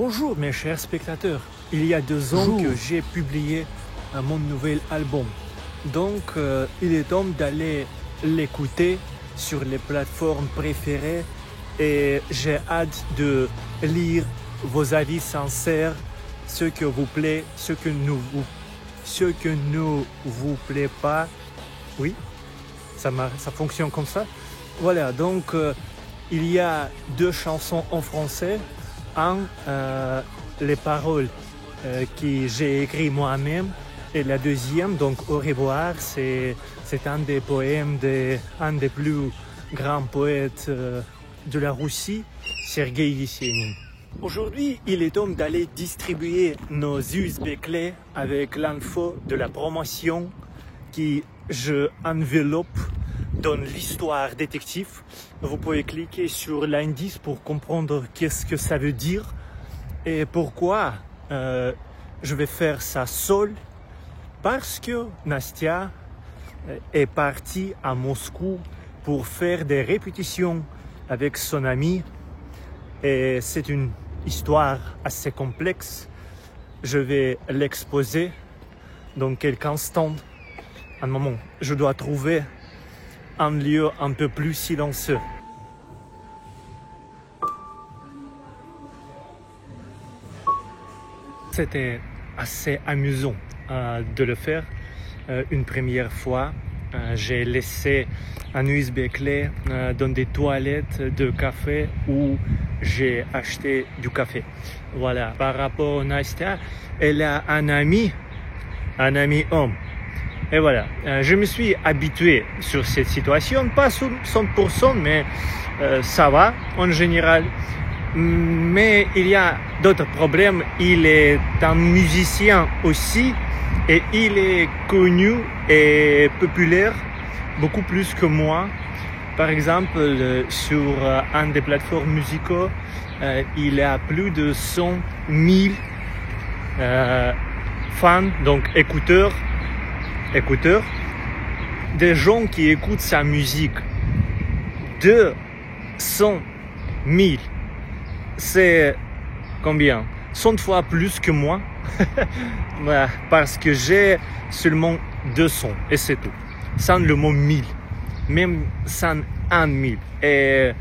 Bonjour mes chers spectateurs, il y a 2 ans que j'ai publié mon nouvel album. Donc il est temps d'aller l'écouter sur les plateformes préférées et j'ai hâte de lire vos avis sincères, ce que vous plaît, ce que ne vous plaît pas. Oui, ça fonctionne comme ça. Voilà, donc il y a 2 chansons en français. Les paroles que j'ai écrit moi-même et la deuxième, donc Au revoir, c'est un des poèmes d'un des plus grands poètes de la Russie, Sergueï Yesenin. Aujourd'hui, il est temps d'aller distribuer nos USB clés avec l'info de la promotion qui je enveloppe dans l'histoire détective. Vous pouvez cliquer sur l'indice pour comprendre qu'est-ce que ça veut dire et pourquoi je vais faire ça seul. Parce que Nastia est partie à Moscou pour faire des répétitions avec son ami et c'est une histoire assez complexe. Je vais l'exposer dans quelques instants. Un moment, je dois trouver un lieu un peu plus silencieux. C'était assez amusant de le faire. Une première fois, j'ai laissé un USB clé dans des toilettes de café où j'ai acheté du café. Voilà, par rapport à Nastia, elle a un ami homme. Et voilà, je me suis habitué sur cette situation, pas 100%, mais ça va en général. Mais il y a d'autres problèmes. Il est un musicien aussi et il est connu et populaire beaucoup plus que moi. Par exemple, sur une des plateformes musicaux, il a plus de 100 000 fans, donc écouteurs, des gens qui écoutent sa musique. 200 000. C'est combien? 100 fois plus que moi. Voilà, parce que j'ai seulement 200 et c'est tout. Sans le mot 1000. Même sans 1000. Et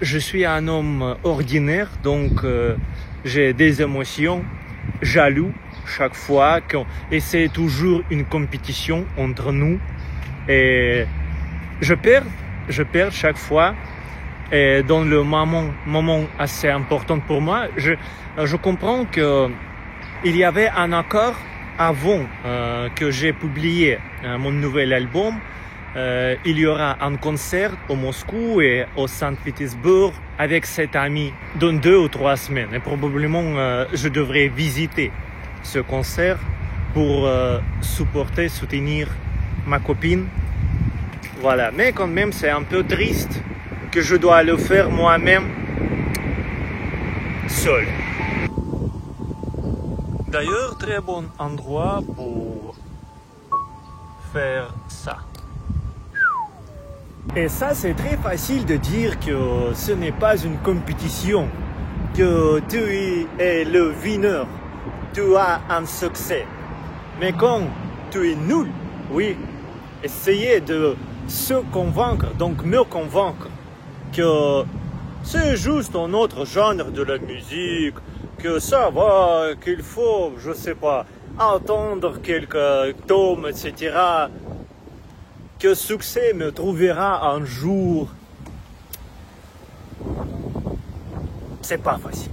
je suis un homme ordinaire, donc j'ai des émotions, jaloux chaque fois. Et c'est toujours une compétition entre nous. Et je perds chaque fois. Et dans le moment assez important pour moi, je comprends que il y avait un accord avant que j'ai publié mon nouvel album. Il y aura un concert au Moscou et au Saint-Pétersbourg avec cet ami dans 2 ou 3 semaines. Et probablement, je devrais visiter ce concert pour soutenir ma copine. Voilà, mais quand même, c'est un peu triste que je dois le faire moi-même seul. D'ailleurs, très bon endroit pour faire ça. Et ça, c'est très facile de dire que ce n'est pas une compétition, que tu es le winner, tu as un succès. Mais quand tu es nul, oui, essayez de se convaincre, donc me convaincre, que c'est juste un autre genre de la musique, que ça va, qu'il faut, je sais pas, attendre quelques tomes, etc. Que succès me trouvera un jour. C'est pas facile.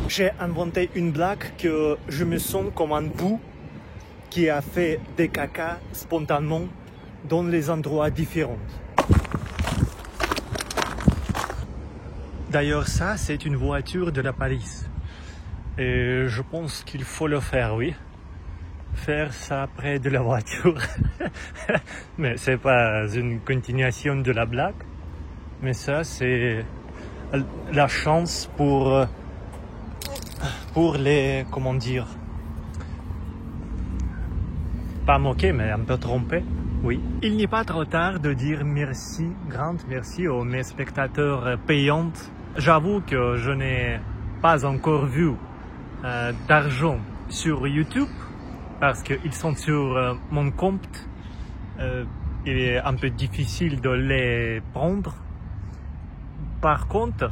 J'ai inventé une blague que je me sens comme un bout qui a fait des caca spontanément dans les endroits différents. D'ailleurs, ça, c'est une voiture de la police. Et je pense qu'il faut le faire, oui. Faire ça près de la voiture. Mais c'est pas une continuation de la blague. Mais ça, c'est la chance pour les, comment dire, pas moquer, mais un peu tromper. Oui, il n'est pas trop tard de dire merci, grand merci aux mes spectateurs payants. J'avoue que je n'ai pas encore vu d'argent sur YouTube parce qu'ils sont sur mon compte. Il est un peu difficile de les prendre. Par contre,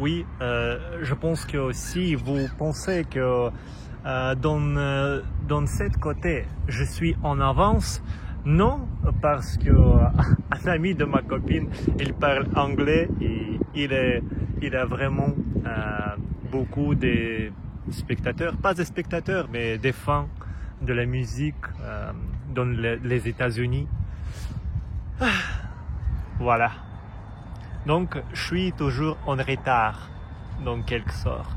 oui, je pense que si vous pensez que dans cette côté, je suis en avance, non, parce que un ami de ma copine, il parle anglais et il a vraiment beaucoup de spectateurs, pas des spectateurs, mais des fans de la musique dans les États-Unis. Voilà. Donc, je suis toujours en retard, dans quelque sorte.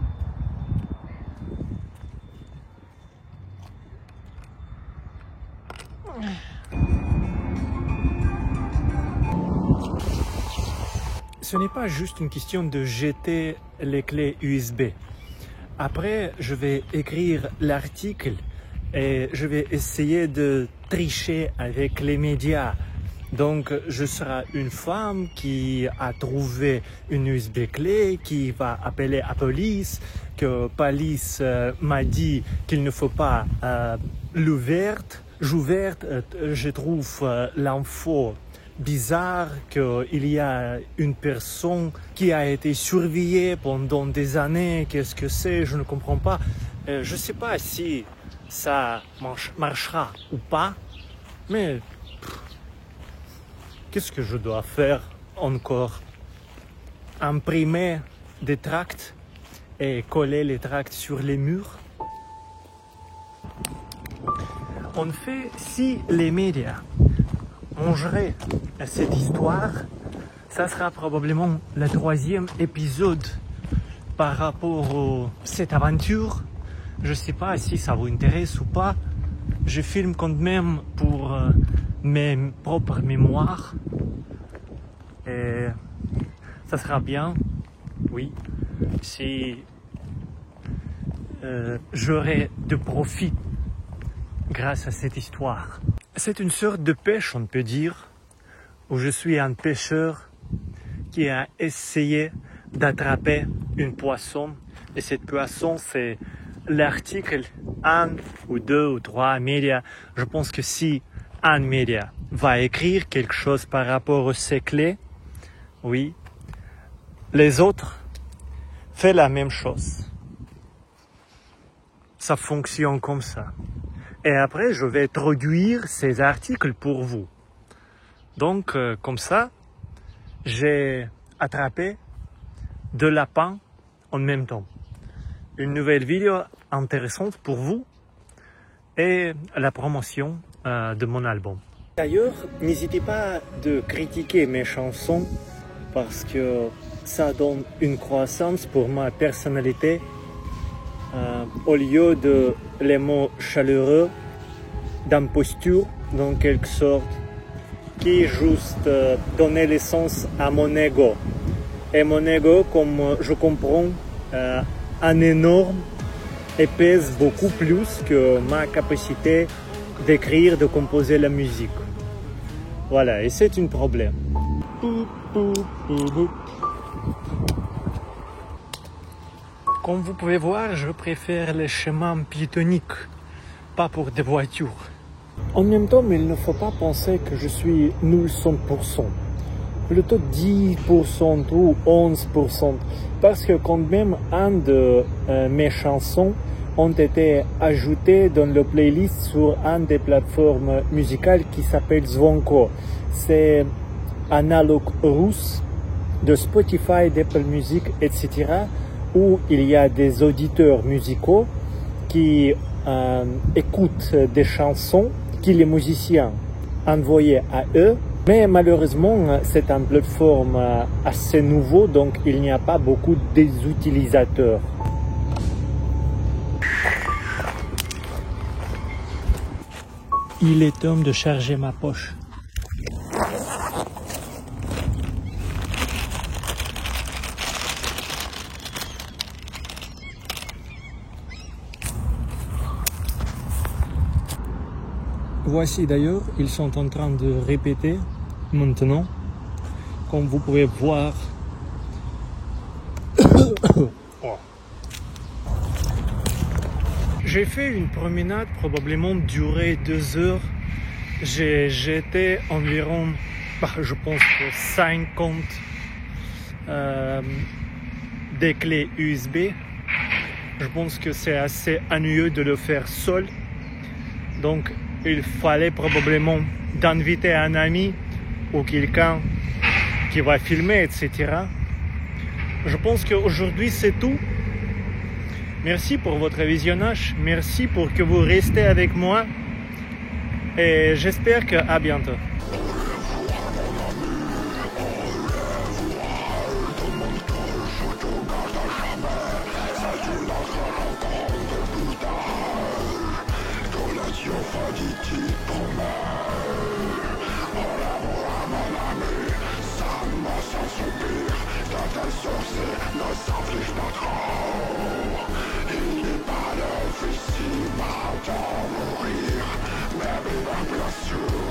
Ce n'est pas juste une question de jeter les clés USB. Après, je vais écrire l'article et je vais essayer de tricher avec les médias. Donc, je serai une femme qui a trouvé une USB clé, qui va appeler la police, que police m'a dit qu'il ne faut pas l'ouvrir. Je trouve l'info bizarre qu'il y a une personne qui a été surveillée pendant des années. Qu'est-ce que c'est? Je ne comprends pas. Je ne sais pas si ça marchera ou pas, mais qu'est-ce que je dois faire encore? Imprimer des tracts et coller les tracts sur les murs? En fait, si les médias mangeraient cette histoire, ça sera probablement le 3e épisode par rapport à cette aventure. Je ne sais pas si ça vous intéresse ou pas. Je filme quand même pour mes propres mémoires. Et ça sera bien, oui, si j'aurai de profit grâce à cette histoire. C'est une sorte de pêche, on peut dire, où je suis un pêcheur qui a essayé d'attraper une poisson. Et cette poisson, c'est l'article 1 ou 2 ou 3 médias. Je pense que si un média va écrire quelque chose par rapport à ces clés, oui, les autres font la même chose. Ça fonctionne comme ça. Et après, je vais traduire ces articles pour vous. Donc, comme ça, j'ai attrapé 2 lapins en même temps. Une nouvelle vidéo intéressante pour vous et la promotion de mon album. D'ailleurs, n'hésitez pas de critiquer mes chansons parce que ça donne une croissance pour ma personnalité. Au lieu de les mots chaleureux, d'imposture, dans quelque sorte, qui juste donnait l'essence à mon ego. Et mon ego, comme je comprends, un énorme et pèse beaucoup plus que ma capacité d'écrire, de composer la musique. Voilà, et c'est un problème. Comme vous pouvez voir, je préfère les chemins piétoniques, pas pour des voitures. En même temps, il ne faut pas penser que je suis nul 100%. Plutôt 10% ou 11%. Parce que quand même, un de mes chansons ont été ajoutées dans le playlist sur une des plateformes musicales qui s'appelle Zvonko. C'est analogue russe de Spotify, d'Apple Music, etc. où il y a des auditeurs musicaux qui écoutent des chansons que les musiciens envoyaient à eux. Mais malheureusement, c'est une plateforme assez nouveau, donc il n'y a pas beaucoup d'utilisateurs. Il est temps de charger ma poche. voici d'ailleurs, ils sont en train de répéter maintenant. Comme vous pouvez voir. J'ai fait une promenade probablement durée 2 heures. J'ai jeté environ, je pense que 50 des clés USB. Je pense que c'est assez ennuyeux de le faire seul. Donc il fallait probablement d'inviter un ami ou quelqu'un qui va filmer, etc. Je pense qu'aujourd'hui c'est tout. Merci pour votre visionnage. Merci pour que vous restez avec moi. Et j'espère qu'à bientôt. Mourir, mais bien sûr.